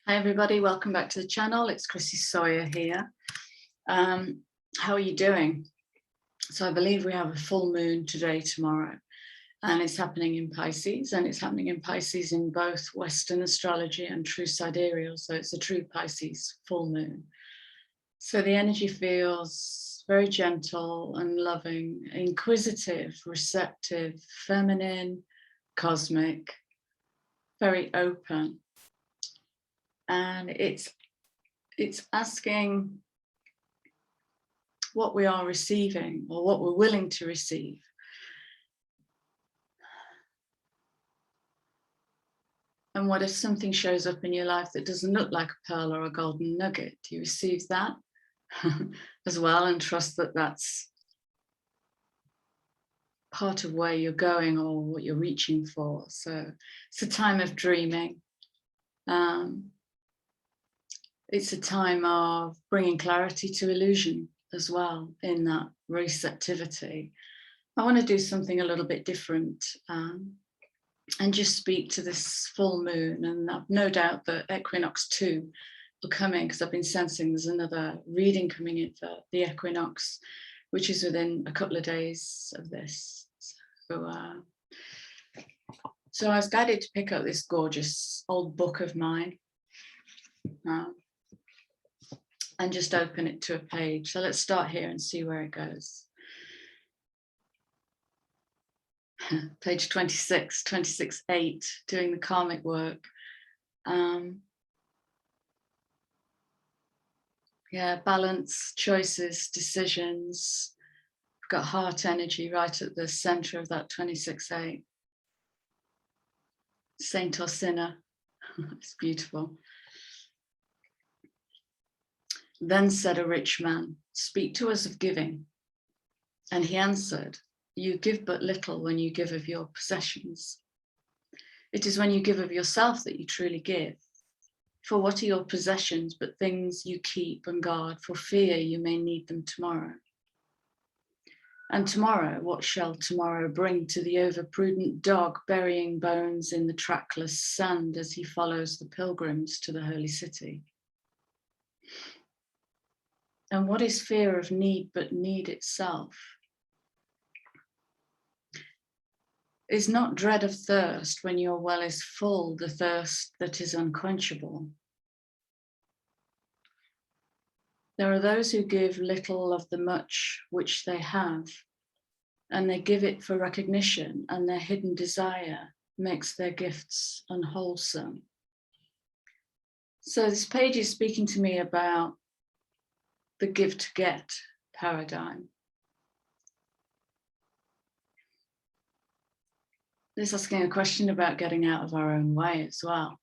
Hi everybody, welcome back to the channel. It's Chrissy Sawyer here. How are you doing? So I believe we have a full moon today, tomorrow, and it's happening in Pisces, and it's happening in Pisces in both Western astrology and true sidereal. So it's a true Pisces full moon. So the energy feels very gentle and loving, inquisitive, receptive, feminine, cosmic, very open. And it's asking what we are receiving or what we're willing to receive. And what if something shows up in your life that doesn't look like a pearl or a golden nugget? Do you receive that as well and trust that that's part of where you're going or what you're reaching for? So it's a time of dreaming. It's a time of bringing clarity to illusion as well in that receptivity. I want to do something a little bit different and just speak to this full moon. And I've no doubt that Equinox 2 will come in, because I've been sensing there's another reading coming in for the Equinox, which is within a couple of days of this. So I was guided to pick up this gorgeous old book of mine. And just open it to a page. So let's start here and see where it goes. Page 26, 26.8, doing the karmic work. Yeah, balance, choices, decisions. We've got heart energy right at the center of that 26.8. Saint or sinner. It's beautiful. Then said a rich man, "Speak to us of giving." And he answered, "You give but little when you give of your possessions. It is when you give of yourself that you truly give. For what are your possessions but things you keep and guard for fear you may need them tomorrow? And tomorrow, what shall tomorrow bring to the overprudent dog burying bones in the trackless sand as he follows the pilgrims to the holy city? And what is fear of need but need itself? Is not dread of thirst when your well is full, the thirst that is unquenchable? There are those who give little of the much which they have, and they give it for recognition, and their hidden desire makes their gifts unwholesome. So this page is speaking to me about the give to get paradigm. It's asking a question about getting out of our own way as well,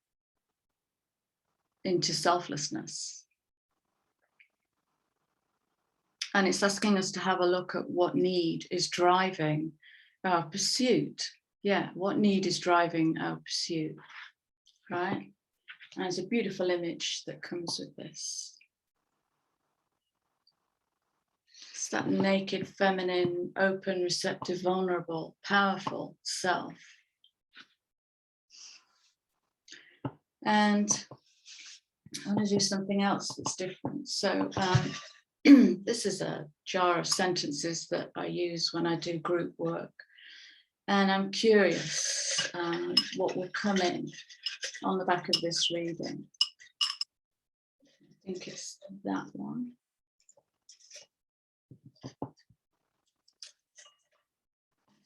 into selflessness. And it's asking us to have a look at what need is driving our pursuit. Yeah, what need is driving our pursuit, right? And there's a beautiful image that comes with this. It's that naked, feminine, open, receptive, vulnerable, powerful self. And I want to do something else that's different. So this is a jar of sentences that I use when I do group work. And I'm curious what will come in on the back of this reading. I think it's that one.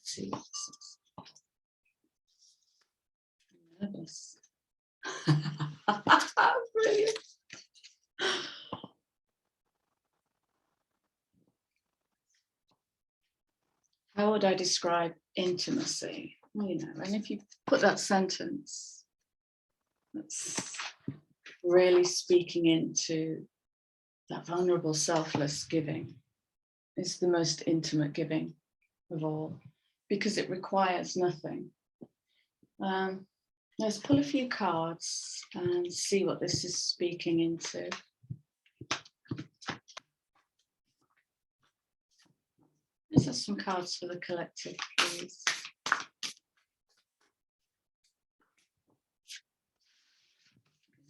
See, I'm nervous. Brilliant. How would I describe intimacy? Well, you know, and if you put that sentence, that's really speaking into that vulnerable, selfless giving. It's the most intimate giving of all, because it requires nothing. Let's pull a few cards and see what this is speaking into. Let's have some cards for the collective, please.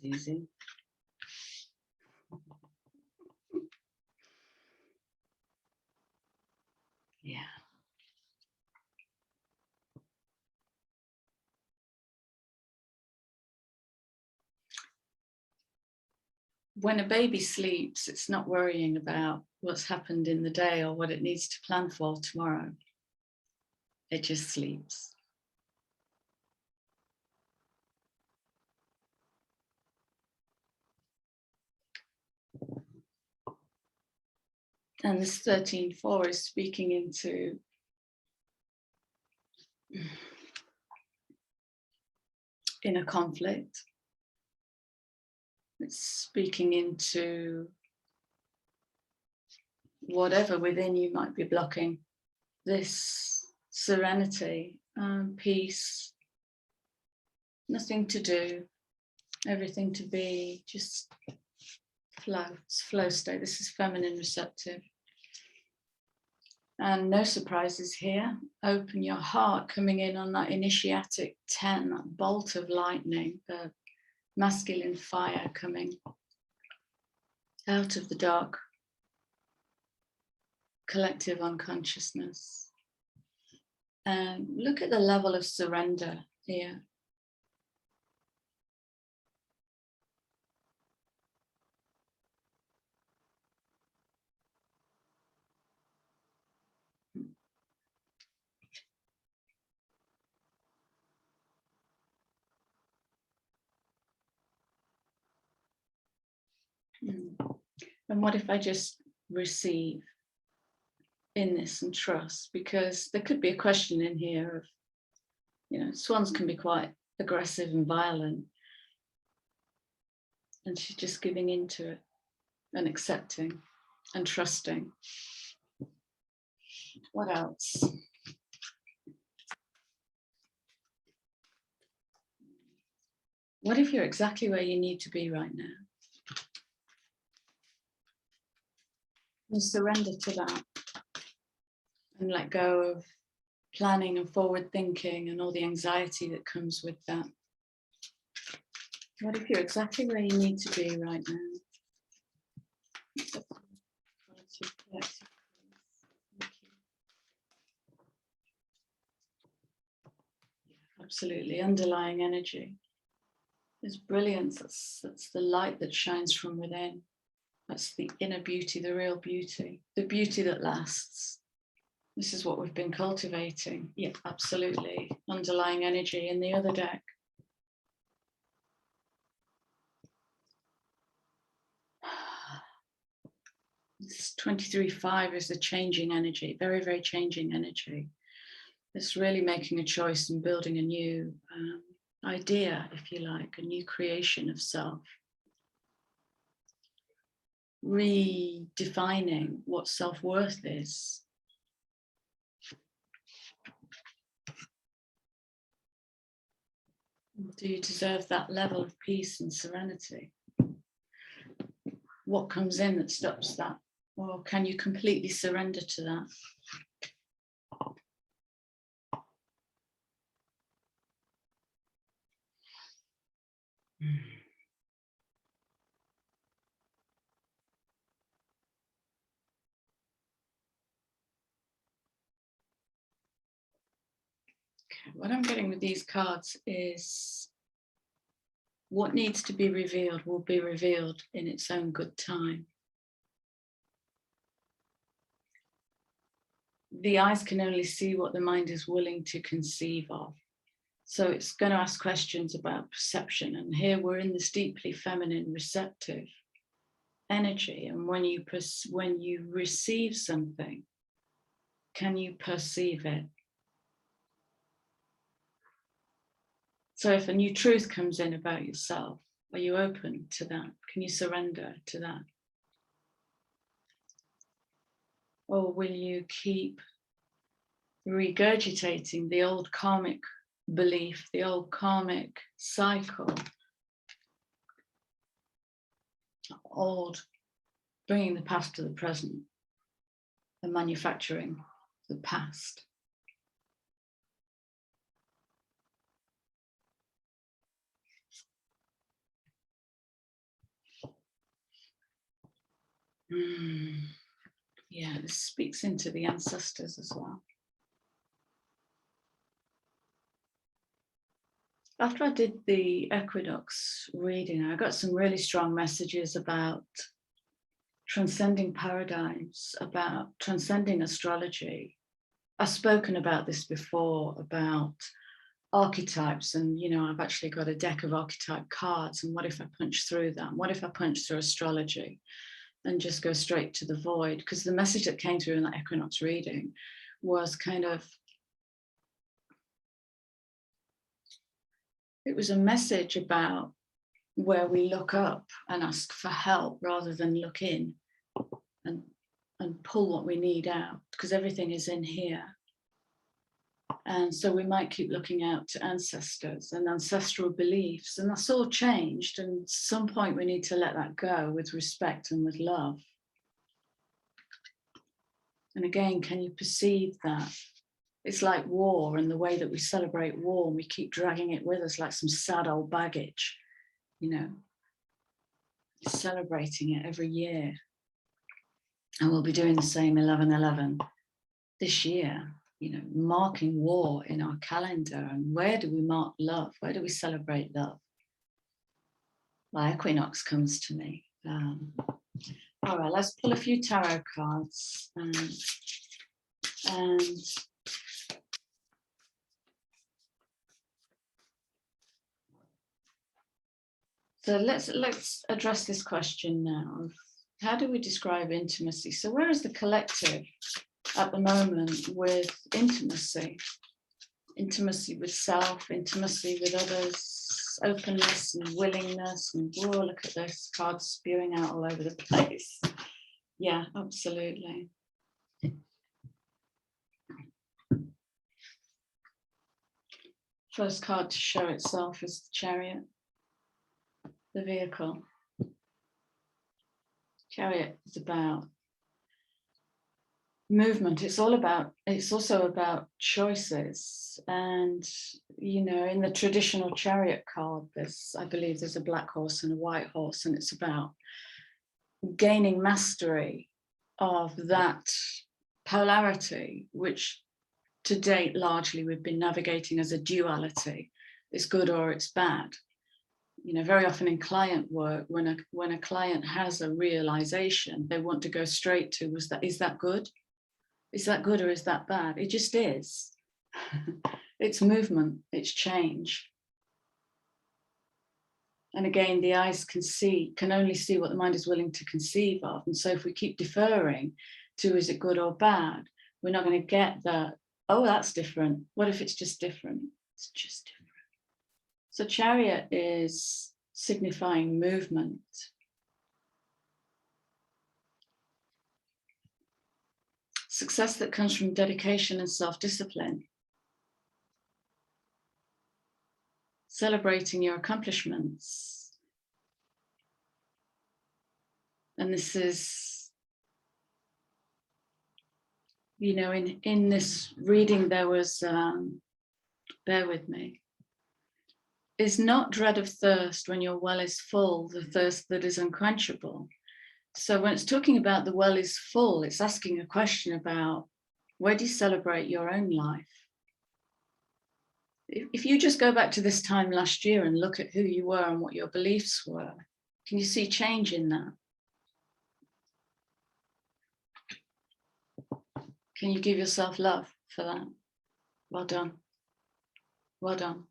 Easy. when a baby sleeps, it's not worrying about what's happened in the day or what it needs to plan for tomorrow. It just sleeps. And this 13.4 is speaking into inner conflict. It's speaking into whatever within you might be blocking this serenity, peace, nothing to do, everything to be, just flow. It's flow state. This is feminine receptive. And no surprises here. Open your heart, coming in on that initiatic 10, that bolt of lightning, the masculine fire coming out of the dark collective unconsciousness. And look at the level of surrender here. And what if I just receive in this and trust? Because there could be a question in here of, you know, swans can be quite aggressive and violent. And she's just giving into it and accepting and trusting. What else? What if you're exactly where you need to be right now? And surrender to that and let go of planning and forward thinking and all the anxiety that comes with that. What if you're exactly where you need to be right now? Absolutely, underlying energy is brilliance. That's the light that shines from within. That's the inner beauty, the real beauty, the beauty that lasts. This is what we've been cultivating. Yeah, absolutely. Underlying energy in the other deck. This 23.5 is the changing energy, very, very changing energy. It's really making a choice and building a new idea, if you like, a new creation of self. Redefining what self-worth is. Do you deserve that level of peace and serenity? What comes in that stops that? Or can you completely surrender to that? What I'm getting with these cards is what needs to be revealed will be revealed in its own good time. The eyes can only see what the mind is willing to conceive of. So it's going to ask questions about perception. And here we're in this deeply feminine, receptive energy. And when you receive something, can you perceive it? So if a new truth comes in about yourself, are you open to that? Can you surrender to that? Or will you keep regurgitating the old karmic belief, the old karmic cycle, old, bringing the past to the present and manufacturing the past? Yeah, this speaks into the ancestors as well. After I did the Equinox reading, I got some really strong messages about transcending paradigms, about transcending astrology. I've spoken about this before, about archetypes, and I've actually got a deck of archetype cards, and what if I punch through them? What if I punch through astrology and just go straight to the void? Because the message that came through in that Equinox reading was it was a message about where we look up and ask for help rather than look in and pull what we need out, because everything is in here. And so we might keep looking out to ancestors and ancestral beliefs, and that's all changed. And at some point we need to let that go with respect and with love. And again, can you perceive that? It's like war, and the way that we celebrate war, and we keep dragging it with us like some sad old baggage, celebrating it every year. And we'll be doing the same 11/11 this year, marking war in our calendar. And where do we mark love? Where do we celebrate love? Well, Equinox comes to me. All right, let's pull a few tarot cards. And so let's address this question now of how do we describe intimacy? So where is the collective at the moment with intimacy? Intimacy with self, intimacy with others, openness and willingness. And whoa, look at this, cards spewing out all over the place. Yeah, absolutely. First card to show itself is the Chariot, the vehicle. Chariot is about movement. It's also about choices. And in the traditional Chariot card, I believe there's a black horse and a white horse, and it's about gaining mastery of that polarity, which to date largely we've been navigating as a duality. It's good or it's bad. Very often in client work, when a client has a realization, they want to go straight to, is that good? Is that good or is that bad? It just is. It's movement, it's change. And again, the eyes can only see what the mind is willing to conceive of. And so if we keep deferring to, is it good or bad? We're not going to get that, oh, that's different. What if it's just different? It's just different. So Chariot is signifying movement. Success that comes from dedication and self-discipline. Celebrating your accomplishments. And this is, in this reading there was, bear with me, is not dread of thirst when your well is full, the thirst that is unquenchable. So when it's talking about the well is full, it's asking a question about where do you celebrate your own life? If you just go back to this time last year and look at who you were and what your beliefs were, can you see change in that? Can you give yourself love for that? Well done. Well done.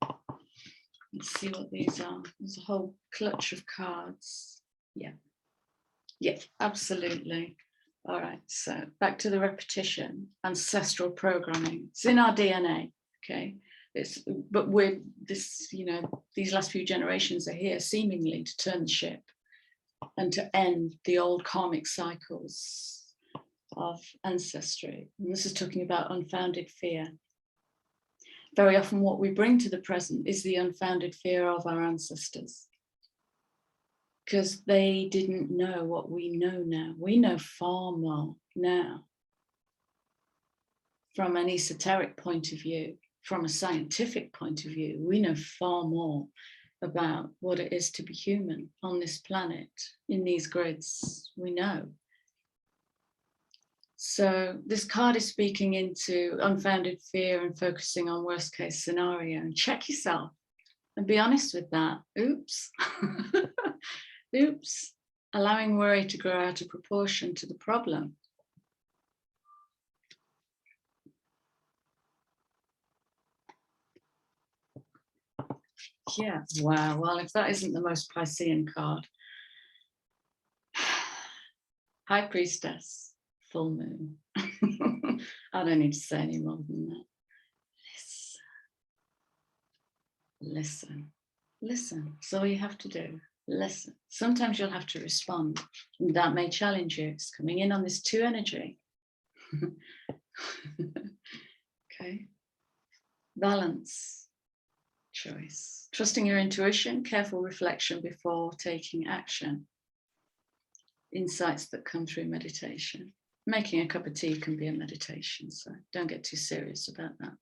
Let's see what these are. There's a whole clutch of cards. Yeah. Yeah, absolutely. All right, so back to the repetition, ancestral programming. It's in our DNA, okay? But we're this, these last few generations are here seemingly to turn the ship and to end the old karmic cycles of ancestry. And this is talking about unfounded fear. Very often what we bring to the present is the unfounded fear of our ancestors, because they didn't know what we know now. We know far more now from an esoteric point of view, from a scientific point of view. We know far more about what it is to be human on this planet, in these grids. We know. So this card is speaking into unfounded fear and focusing on worst case scenario. And check yourself And be honest with that. Oops. Oops. Allowing worry to grow out of proportion to the problem. Yeah, wow. Well, if that isn't the most Piscean card. High Priestess, full moon. I don't need to say any more than that. Listen. Listen. That's all you have to do. Listen. Sometimes you'll have to respond. And that may challenge you. It's coming in on this 2 energy. Okay. Balance. Choice. Trusting your intuition, careful reflection before taking action. Insights that come through meditation. Making a cup of tea can be a meditation, so don't get too serious about that.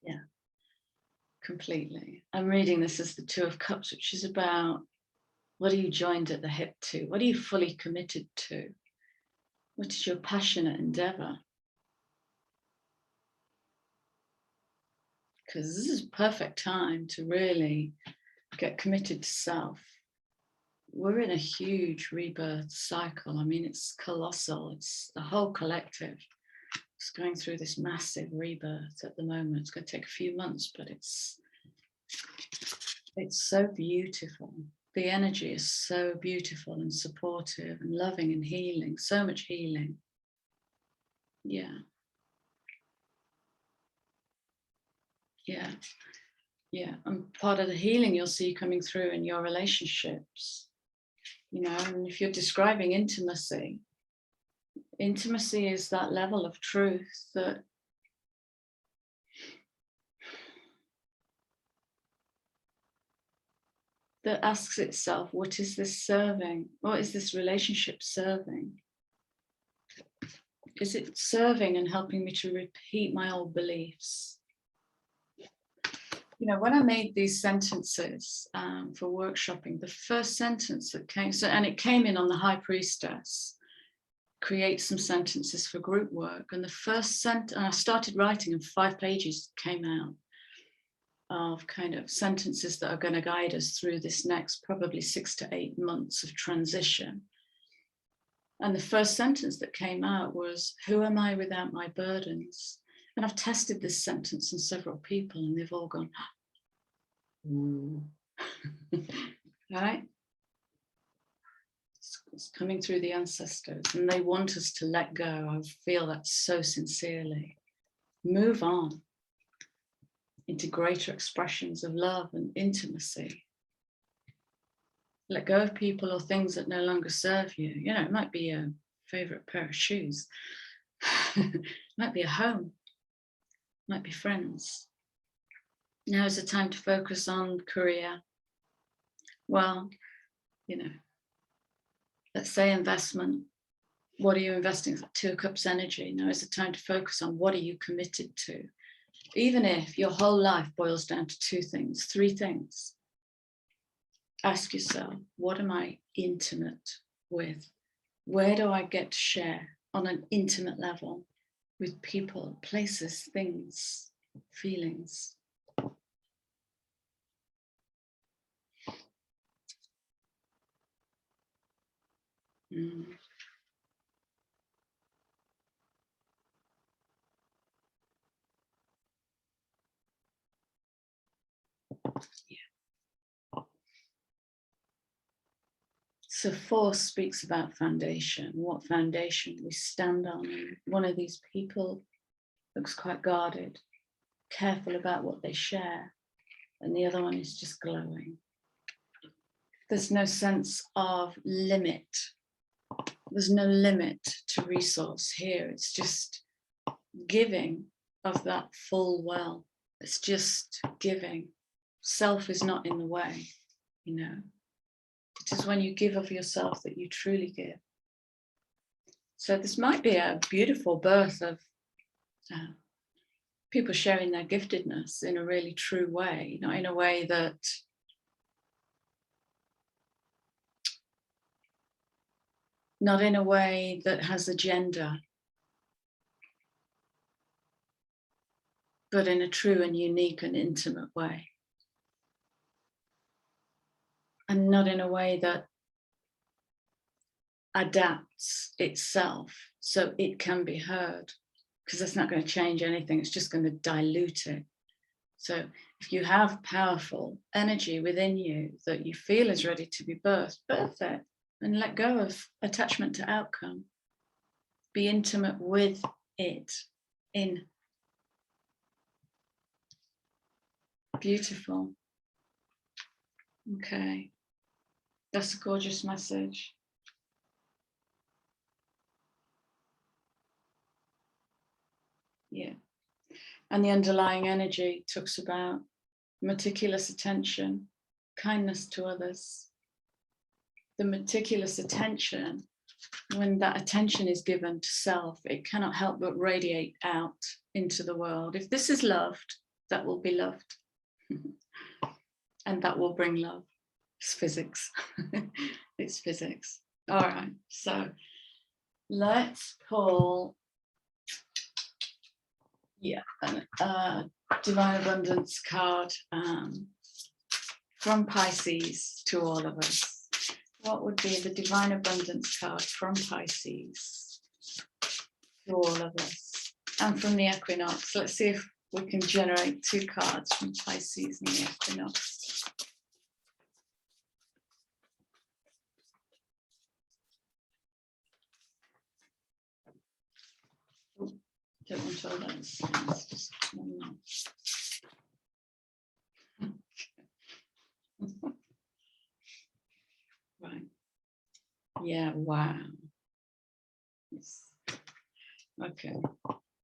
Yeah, completely. I'm reading this as the 2 of Cups, which is about what are you joined at the hip to? What are you fully committed to? What is your passionate endeavor? Because this is a perfect time to really get committed to self. We're in a huge rebirth cycle. I mean, it's colossal. It's the whole collective. It's going through this massive rebirth at the moment. It's going to take a few months, but it's so beautiful. The energy is so beautiful and supportive and loving and healing. So much healing. Yeah. Yeah. Yeah. And part of the healing you'll see coming through in your relationships. You know, and if you're describing intimacy, intimacy is that level of truth that asks itself, what is this serving? What is this relationship serving? Is it serving and helping me to repeat my old beliefs? You know, when I made these sentences for workshopping, the first sentence that came, and it came in on the High Priestess, create some sentences for group work. And the first sentence, and I started writing and 5 pages came out of kind of sentences that are going to guide us through this next probably 6 to 8 months of transition. And the first sentence that came out was, who am I without my burdens? And I've tested this sentence on several people and they've all gone, ooh. Right? It's coming through the ancestors and they want us to let go. I feel that so sincerely. Move on into greater expressions of love and intimacy. Let go of people or things that no longer serve you. You know, it might be a favorite pair of shoes. It might be a home. It might be friends. Now is the time to focus on career. Well, you know, let's say investment. What are you investing? It's like 2 of Cups energy. Now is the time to focus on what are you committed to? Even if your whole life boils down to 2 things, 3 things. Ask yourself, what am I intimate with? Where do I get to share on an intimate level with people, places, things, feelings? Mm. Yeah. So 4 speaks about foundation, what foundation we stand on. And one of these people looks quite guarded, careful about what they share. And the other one is just glowing. There's no sense of limit. There's no limit to resource here. It's just giving of that full well. It's just giving. Self is not in the way, you know. It is when you give of yourself that you truly give. So this might be a beautiful birth of people sharing their giftedness in a really true way, not in a way that has agenda, but in a true and unique and intimate way. And not in a way that adapts itself so it can be heard, because that's not going to change anything. It's just going to dilute it. So if you have powerful energy within you that you feel is ready to be birthed, birth it and let go of attachment to outcome. Be intimate with it in. Beautiful. Okay. That's a gorgeous message. Yeah. And the underlying energy talks about meticulous attention, kindness to others. The meticulous attention, when that attention is given to self, it cannot help but radiate out into the world. If this is loved, that will be loved. And that will bring love. It's physics. It's physics. All right, so let's pull, a Divine Abundance card from Pisces to all of us. What would be the Divine Abundance card from Pisces to all of us? And from the Equinox. Let's see if we can generate 2 cards from Pisces and the Equinox. Oh, don't want all that. It's just one more. Right. Yeah, wow. Yes. Okay.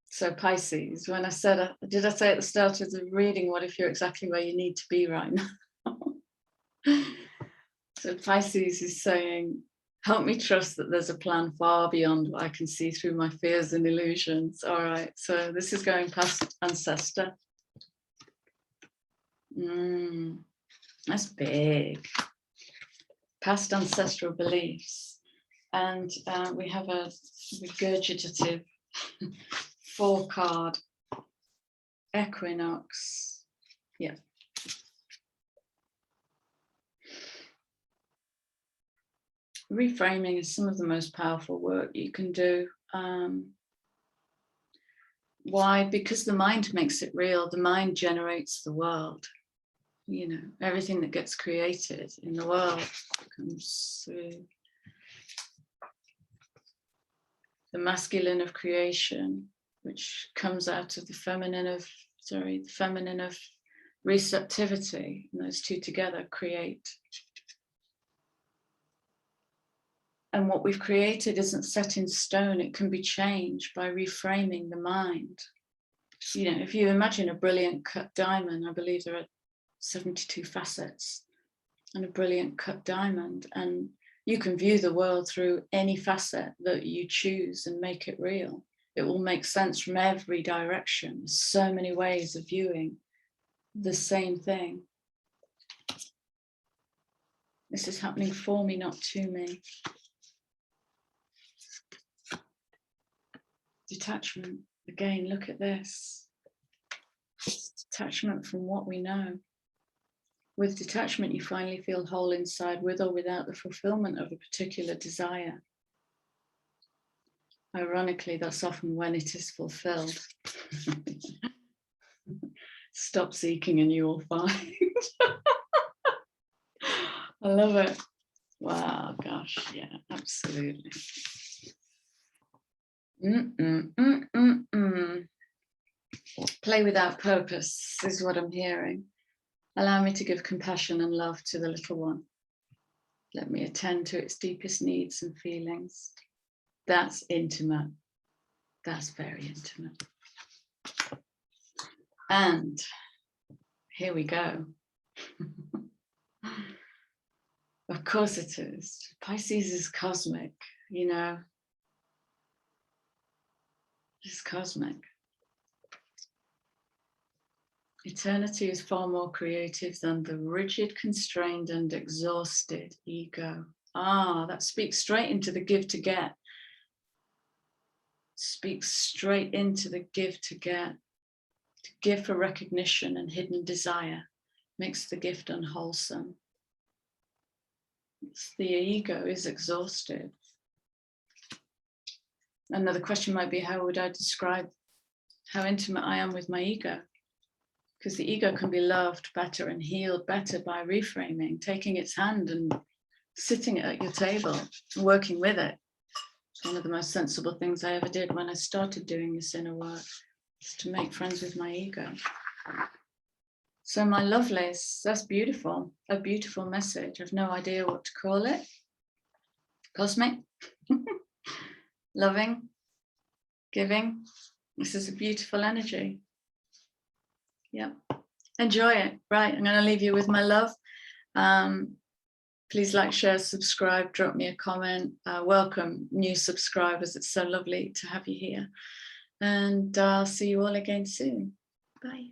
So Pisces, when I said, did I say at the start of the reading, what if you're exactly where you need to be right now? So Pisces is saying, help me trust that there's a plan far beyond what I can see through my fears and illusions. All right, so this is going past ancestor. That's big. Past ancestral beliefs. And we have a regurgitative 4-card Equinox. Yeah. Reframing is some of the most powerful work you can do. Why? Because the mind makes it real. The mind generates the world. You know, everything that gets created in the world comes through the masculine of creation, which comes out of the feminine of receptivity, and those two together create. And what we've created isn't set in stone. It can be changed by reframing the mind. You know, if you imagine a brilliant cut diamond, I believe there are 72 facets and a brilliant cut diamond, and you can view the world through any facet that you choose and make it real. It will make sense from every direction. There's so many ways of viewing the same thing. This is happening for me, not to me. Detachment. Again, look at this. Detachment from what we know. With detachment, you finally feel whole inside, with or without the fulfillment of a particular desire. Ironically, that's often when it is fulfilled. Stop seeking and you will find. I love it. Wow, gosh, yeah, absolutely. Play without purpose is what I'm hearing. Allow me to give compassion and love to the little one. Let me attend to its deepest needs and feelings. That's intimate. That's very intimate. And here we go. Of course it is. Pisces is cosmic, you know. It's cosmic. Eternity is far more creative than the rigid, constrained, and exhausted ego. That speaks straight into the give to get. Speaks straight into the give to get. To give for recognition and hidden desire makes the gift unwholesome. The ego is exhausted. Another question might be, how would I describe how intimate I am with my ego? Because the ego can be loved better and healed better by reframing, taking its hand and sitting at your table, working with it. It's one of the most sensible things I ever did when I started doing this inner work, is to make friends with my ego. So my lovelies, that's beautiful, a beautiful message. I've no idea what to call it. Cosmic, loving, giving. This is a beautiful energy. Yep, enjoy it. Right, I'm going to leave you with my love. Please like, share, subscribe, drop me a comment. Welcome new subscribers. It's so lovely to have you here. And I'll see you all again soon. Bye.